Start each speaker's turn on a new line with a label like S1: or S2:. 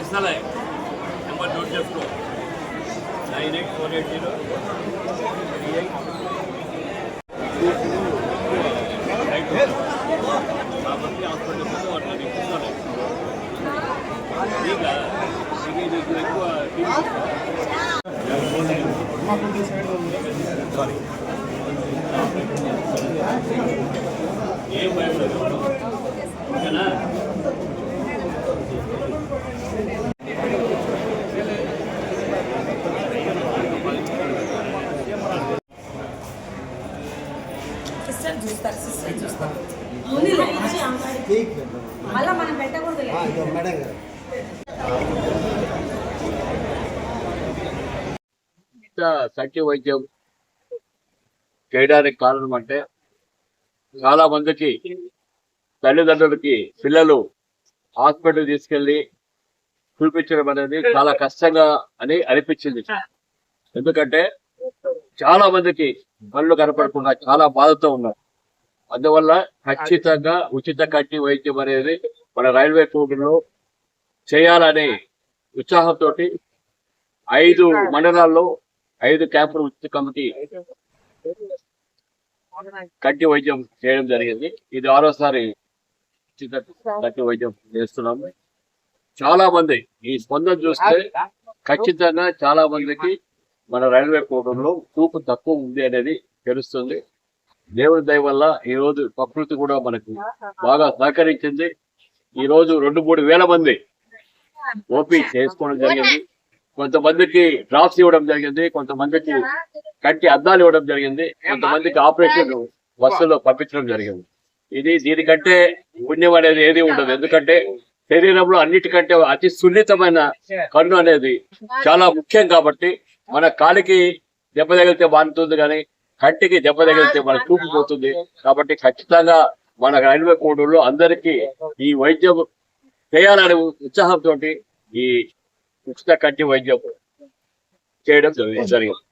S1: ఇస్తాలే number note చేసుకో 98480382 కాబట్టి హాస్పిటల్ అట్లా ఇస్తాలే ఇంకా నీకు ఎక్కువ సారీ ఏం భయం లేదు ఓకేనా
S2: మళ్ళా మనం పెట్టకూడదు
S1: సత్య వైద్యం చేయడానికి కారణం అంటే చాలా మందికి తల్లిదండ్రులకి పిల్లలు హాస్పిటల్ తీసుకెళ్లి చూపించడం అనేది చాలా కష్టంగా అని అనిపించింది. ఎందుకంటే చాలా మందికి కళ్ళు కనపడకుండా చాలా బాధతో ఉన్నారు. అందువల్ల ఖచ్చితంగా ఉచిత కంటి వైద్యం అనేది మన రైల్వే కోడ్లో చేయాలనే ఉత్సాహంతో 5 మండలాల్లో 5 క్యాంపులు ఉచిత కమిటీ కంటి వైద్యం చేయడం జరిగింది. ఇది 6వసారి ఉచిత కంటి వైద్యం చేస్తున్నాము. చాలా మంది ఈ స్పందన చూస్తే ఖచ్చితంగా చాలా మందికి మన రైల్వే కోడ్లో చూపు తక్కువ ఉంది అనేది తెలుస్తుంది. దేవుని దయ వల్ల ఈ రోజు ప్రకృతి కూడా మనకు బాగా సహకరించింది. ఈ రోజు 2-3 వేల మంది ఓపీ చేసుకోవడం జరిగింది. కొంతమందికి డ్రాప్స్ ఇవ్వడం జరిగింది, కొంతమందికి కంటి అద్దాలు ఇవ్వడం జరిగింది, కొంతమందికి ఆపరేషన్ బస్సులో పంపించడం జరిగింది. దీనికంటే పుణ్యం అనేది ఏది ఉండదు. ఎందుకంటే శరీరంలో అన్నిటికంటే అతి సున్నితమైన కన్ను అనేది చాలా ముఖ్యం. కాబట్టి మన కాలికి దెబ్బ తగిలితే బాగుంటుంది, కానీ కంటికి దెబ్బ తగిలితే మన చూపు పోతుంది. కాబట్టి ఖచ్చితంగా మన రైల్వే కోడ్లో అందరికీ ఈ వైద్యం చేయాలనే ఉత్సాహంతో ఈ ఉచిత కంటి వైద్యం చేయడం జరిగింది.